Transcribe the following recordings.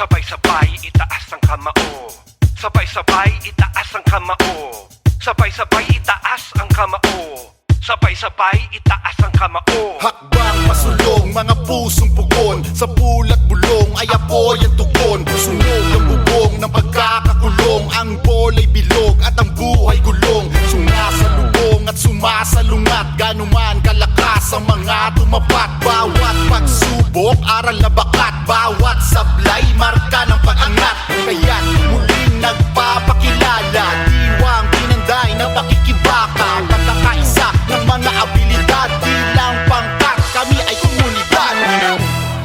Sabay-sabay itaas ang kamao. Sabay-sabay itaas ang kamao. Sabay-sabay itaas ang kamao. Sabay-sabay itaas ang kamao. Hakbang pasulong, mga pusong pugon. Sa pulat bulong ay apoy ang tugon. Sunog ang bubong ng pagkakakulong. Ang bola'y bilog at ang buhay gulong. Sumasalubong at sumasalungat. Ganuman kalakas ang mga tumapat. Bawat pagsubok, aral na bakat. Bawat sablay, marka ng pag-angat. Kaya't muling nagpapakilala. Diwang pinanday ng pakikibaka. Pagkakaisa ng mga abilidad. Di lang pangkat, kami ay komunidad.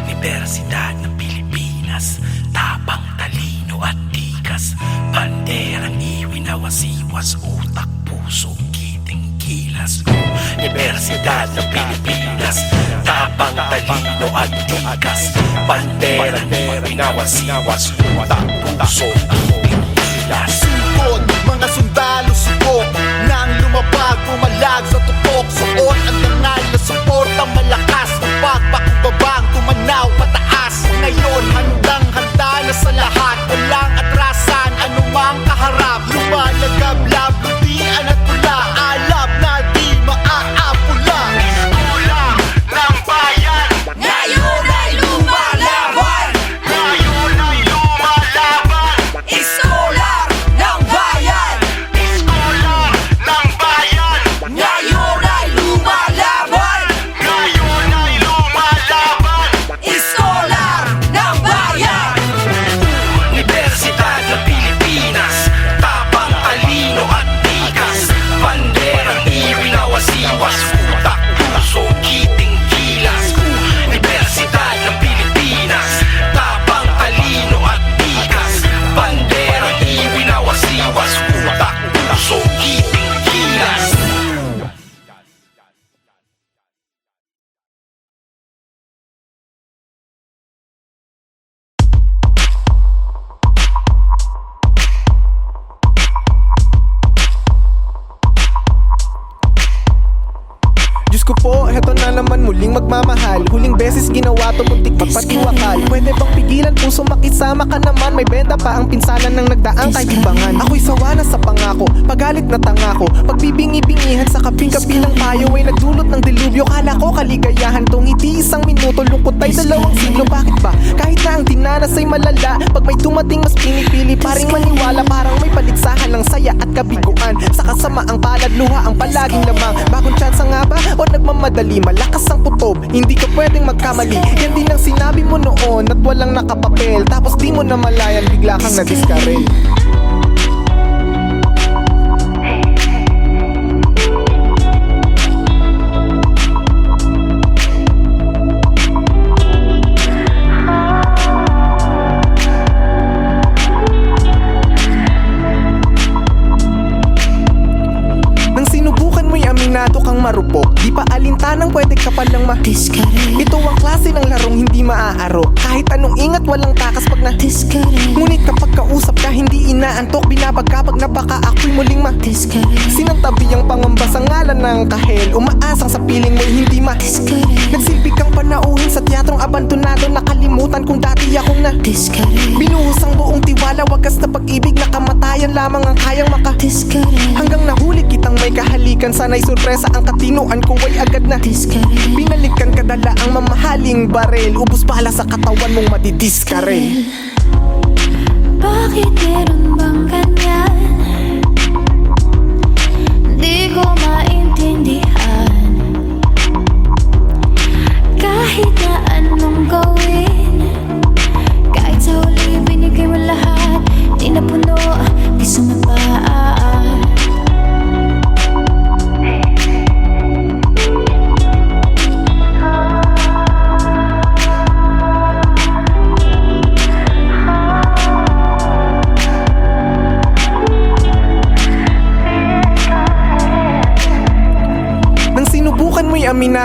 Universidad ng Pilipinas, tapang, talino at tikas. Banderang iwinawasiwas, utak, puso, kiting, kilas. Universidad ng Pilipinas, tapang, talino at tikas. Banderang iwinawasiwas, utak, puso, kiting, kilas. Sugod, mga sundalo subok nang lumabag, pumalag sa tutok. Suot ang dangal na suportang malakas. Pagpakumbabang, tumanaw pataas. Ngayon, handang-handa na sa lahat. Walang atrasan, anumang kaharap. Lumalagablab, lutian at pula. Alab na di maaapula. Iskola ng bayan, Ngayon ay lumalaban. ngayon ay lumalaban. Iskolar ng bayan. Iskola ng bayan, Ngayon ay lumalaban. ngayon ay lumalaban. Iskolar ng bayan. Universidad ng Pilipinas, tapang, talino at tikas. Banderang iwinawasiwas, utak, puso, kiting, kilas. Universidad ng Pilipinas, tapang, talino at tikas. Banderang iwinawasiwas, utak, puso, kiting, kilas. Diyos ko po, heto na naman muling magmamahal. Huling beses ginawa to, muntik magpatiwakal. Pwede bang pigilan, puso makisama ka naman. May benta pa ang pinsanan ng nagdaang kaibibangan. Ako'y sawa na sa pangako, pagalit na tangako. Pagbibingi-bingihan sa kaping-kapi ng payo ay nagdulot ng dilubyo. Kala ko kaligayahan tong hindi isang minuto. Lungkot ay 2 siglo, bakit ba? Kahit na ang dinanas ay malala, pag may dumating mas pinipili pa ring maniwala. Parang may paligsahan ng saya at kabiguan. Sa kasamaang palad, luha ang palaging lamang. Bagong tsansa nga ba? O nagmamadali, malakas ang kutob, hindi ka pwedeng magkamali. Yan din ang sinabi mo noon at walang nakapapel. Tapos di mo na malayan, bigla kang nadiskarel. Nang sinubukan mo'y aminado kang marupok, di pa alintanang pwede ka palang Ito ang klase ng larong hindi maaaro. Kahit anong ingat, walang takas pag ngunit kapag kausap ka, hindi inaantok. Binabagkabag na baka ako'y muling sinantabi ang pangamba sa ngalan ng kahel. Umaasang sa piling mo'y hindi nagsilbi kang panauhin sa teatrong abandonado. Nakalimutan kung dati akong binuhos ang buong tiwala. Wagas na pag-ibig na kamatayan lamang ang kayang hanggang nahuli kitang may kahalikan. Sana'y sorpresa ang katinuan ko ay agad na binalikan kadala ang mamahaling barel. Ubus bala sa katawan mong madidiskarel. Bakit meron bang ganyan? Di ko maintindihan. Kahit na anong gawin, kahit sa huli binigay mo lahat, di na puno, di sumapaan.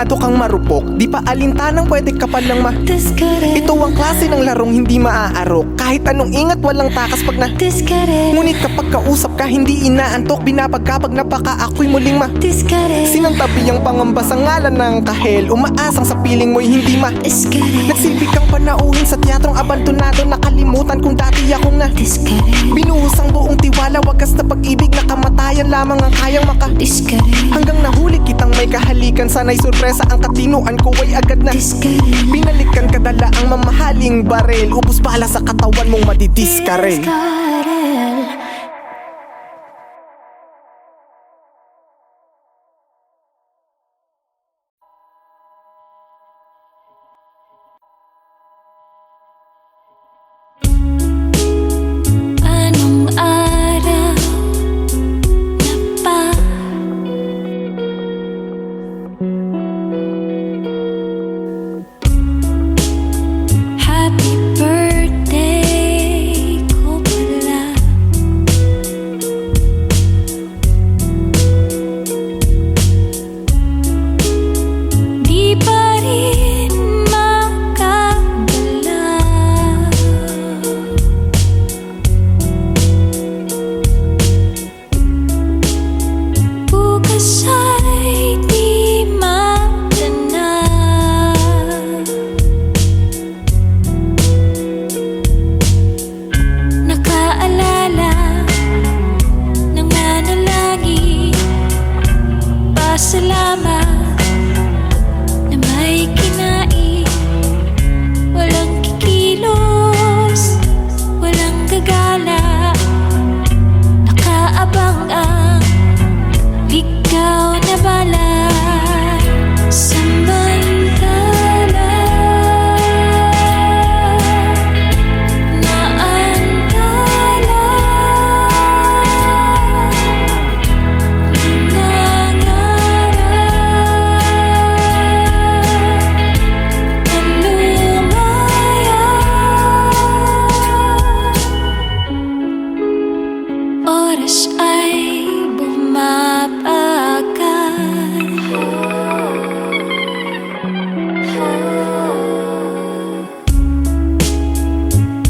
Aminado kang marupok, di pa alintanang pwede ka palang Disconnect. Ito ang klase ng larong hindi maaarok. Kahit anong ingat walang takas pag Disconnect. Ngunit kapag kausap ka hindi inaantok. Binabagkapag napaka ako'y muling Disconnect. Sinantabi ang pangamba sa ngalan ng kahel. Umaasang sa piling mo'y hindi Disconnect. Nagsilbi kang panauhin sa teatrong abandonado. Nakalimutan kung dati akong Disconnect. binuhos ang buong tiwala. Wagas na pag-ibig na kamatayan lamang ang kayang Disconnect. Hanggang nahuli kitang may kahalikan. Sana'y sorpresa ang katinuan ko ay agad na Disconnect. Binalikan kadala ang mamahaling barel. Ubus bala sa katawan mong madidiskarel. Anong araw na pa? Happy birthday ko pala. Di pa rin makagalaw. Bukas ay di matanaw. Nakaalala ng manalangin. Pasalamat na may kinain. Walang kikilos, walang gagala. Nakaabang ang ligaw na balay. Samantala naantala, nangangarap na lumaya. Oras ay bumabagal.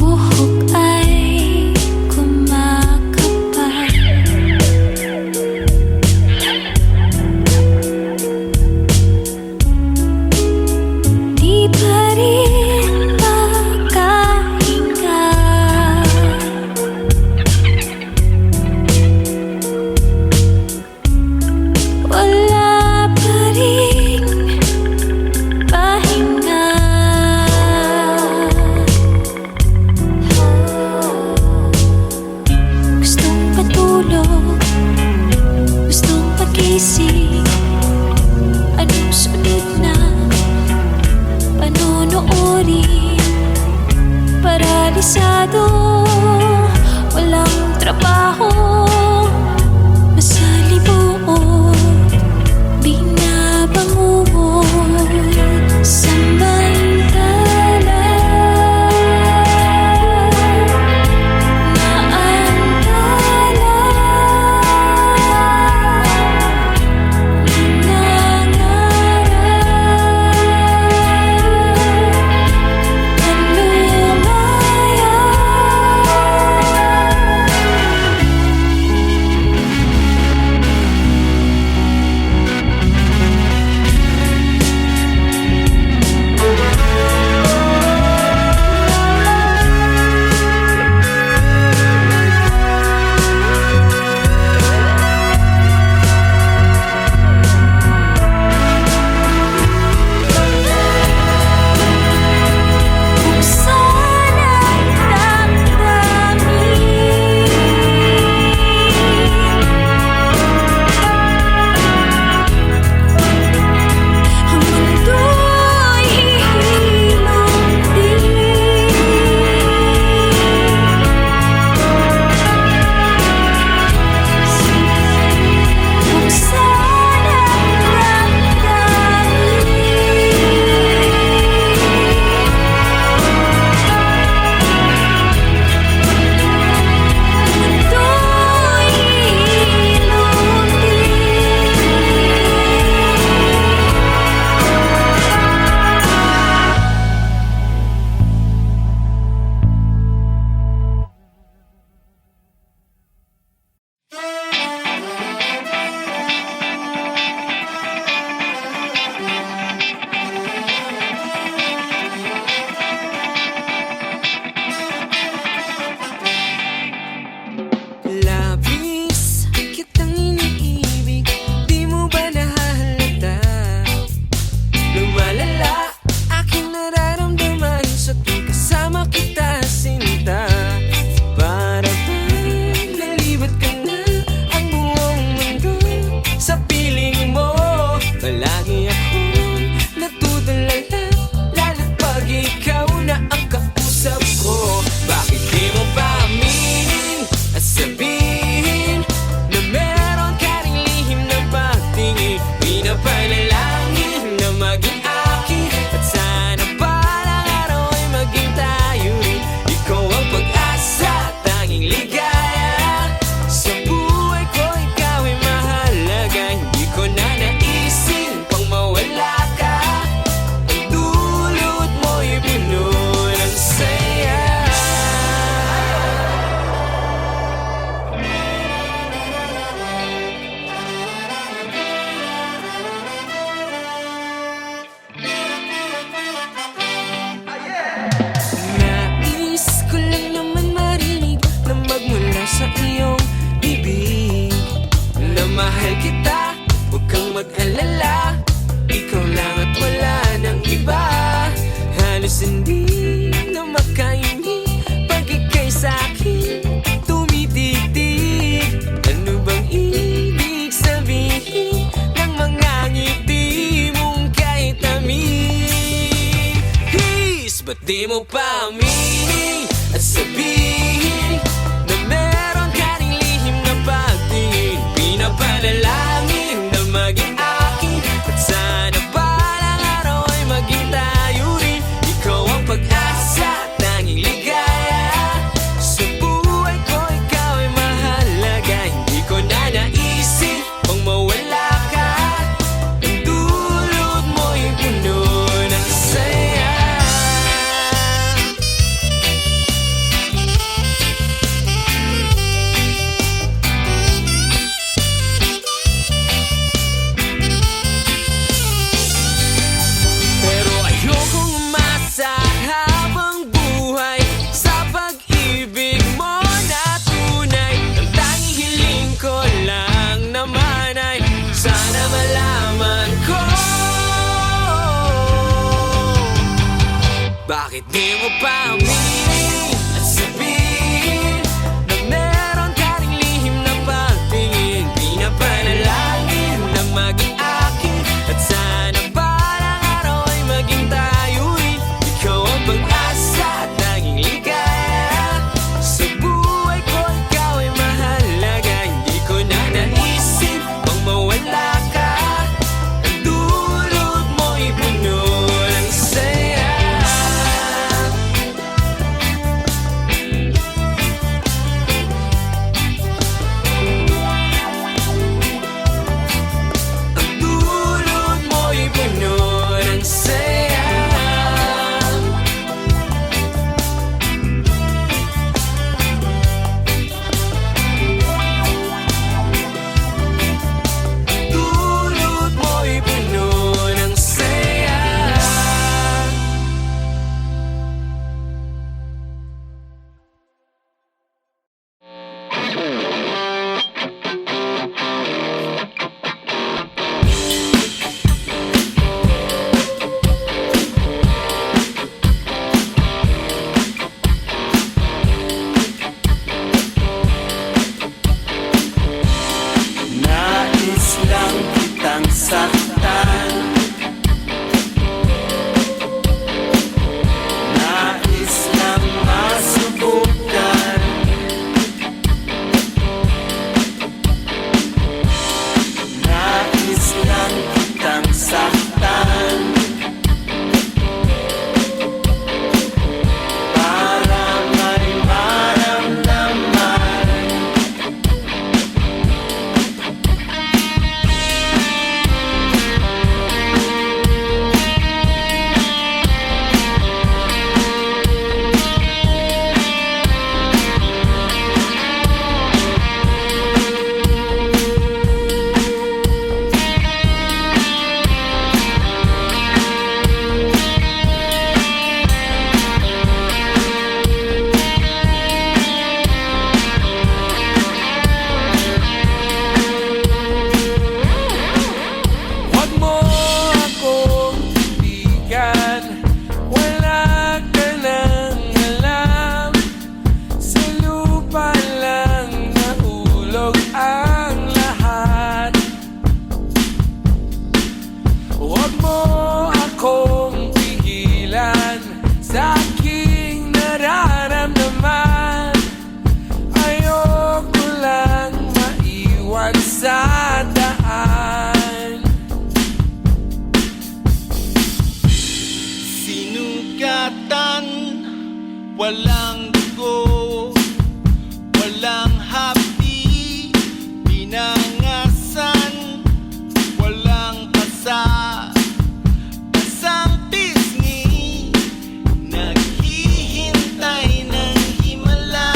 Buhok ay kumakapal. Di pa rin makahinga. Wala pa ring pahinga. Gustong patulog, gustong pagising. Anong sunod na panonoorin? Paralisado, walang trabaho. Masalibuot, binabangungot. Samantala naantala, nangangarap na lumaya. kausap ko. Bakit di mo pa aminin at sabihin na meron ka ring lihim na pagtingin? Pinapanalangin na maging akin at sana balang araw ay maging tayo rin. Ikaw ang pag-asa, tanging ligaya sa buhay ko, ikaw ay mahalaga. Hindi ko na naisip pang mawala ka. Ang dulot mo'y puno ng saya. Nais ko lang naman marinig na magmula sa iyong bibig na mahal kita, huwag kang mag-alala. Ikaw lang at wala nang iba. Halos hindi na makaimik pag ika'y sa'kin tumitig-tig. Ano bang ibig sabihin ng mga ngiti mong kahit tamis? Ba't di mo pa aminin at sabihin na meron ka ring lihim na pagtingin? Pinapanalangin na maging akin at sana balang araw ay maging tayo rin. Ikaw ang pag-asa, tanging ligaya sa buhay ko, ikaw ay mahalaga. Hindi ko na naisip pang mawala ka. Ang dulot mo'y puno ng saya. Pero ayokong umasa habang buhay sa pag-ibig mo na tunay. Ang tanging hiling ko lang naman ay sana malaman ko. Bakit di mo pa aminin at sabihin na meron ka ring lihim na pagtingin? Pinapanalangin na maging akin at sana balang araw ay maging tayo rin. Ikaw ang pag-asa, tanging ligaya sa buhay ko, ikaw ay mahalaga. Hindi ko na naisip pang mawala ka. Ang dulot mo'y puno ng saya. walang dugo, walang happy, pinangasan, walang pasa, pasang pisngi, naghihintay ng himala.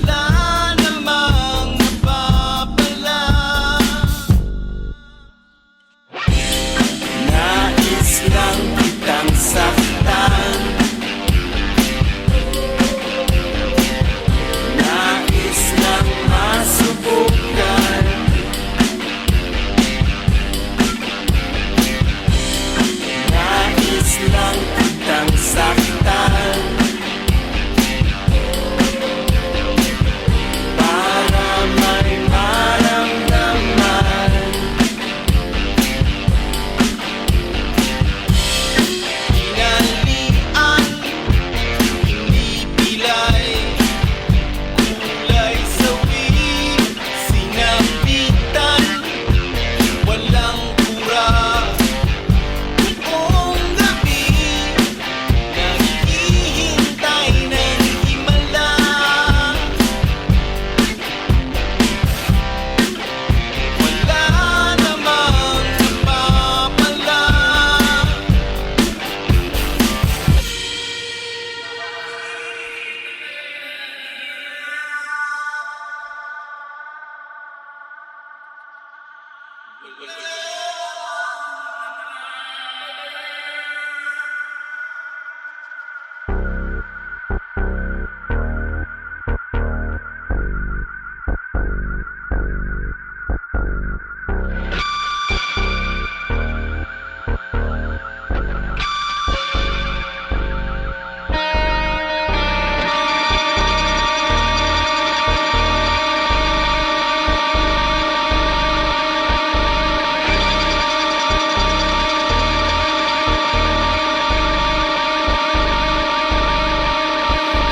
Wala namang napapala. Nais lang kitang saktan, nais lang masubukan, nais lang kitang saktan, para may maramdaman. Pinalian, hindi pilay, kulay sawi, sinabitan, walang kura. Buong gabi, naghihintay ng himala. Wala namang napapala.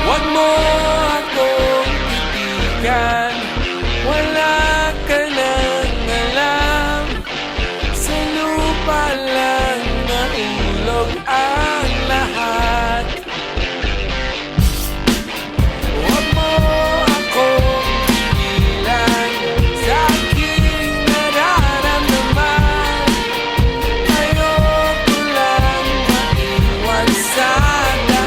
Huwag mo akong titigan, wala ka nang alam. Sa lupa lang nahulog ang lahat. Huwag mo akong pigilan sa aking nararamdaman. Ayoko lang maiwan sa daan.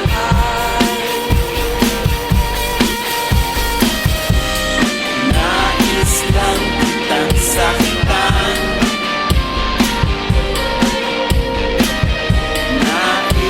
Nais lang kitang saktan, nais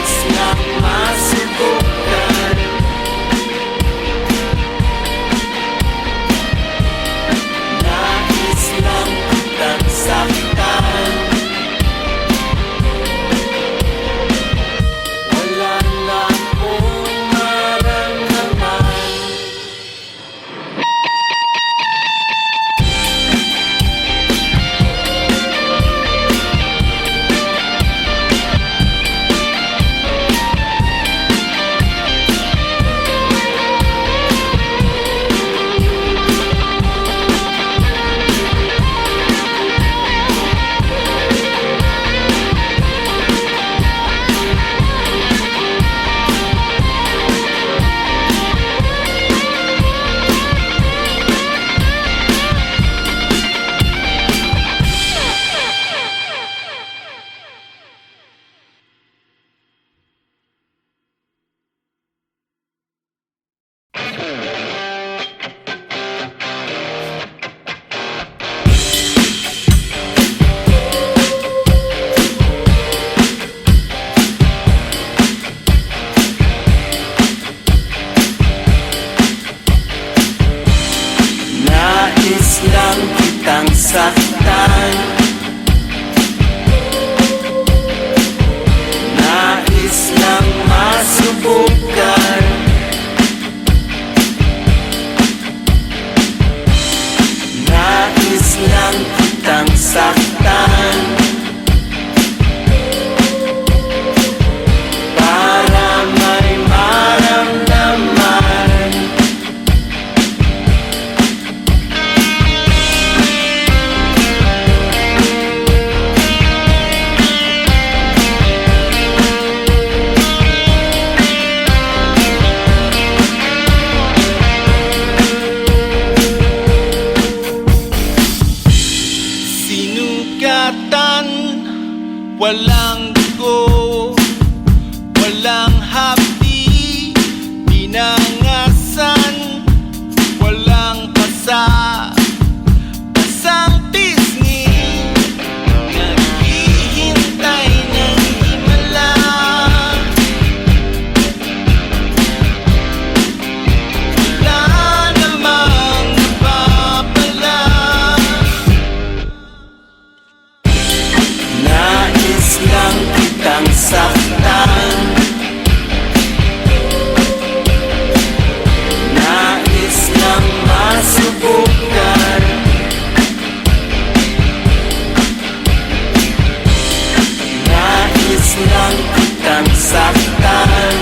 walang dugo, walang hapdi, binangasan, walang pasa, pasang pisngi, naghihintay ng himala. Wala namang napapala. Nais lang kitang saktan, nais lang masubukan, nais lang kitang saktan,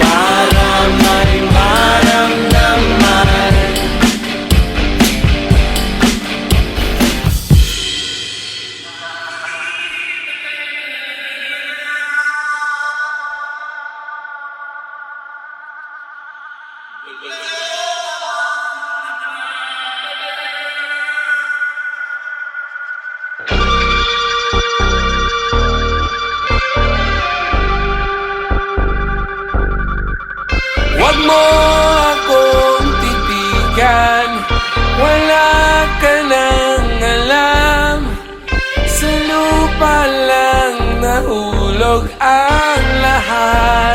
para may maramdaman. Huwag mo akong titigan, wala ka nang alam. Sa lupa lang nahulog ang lahat.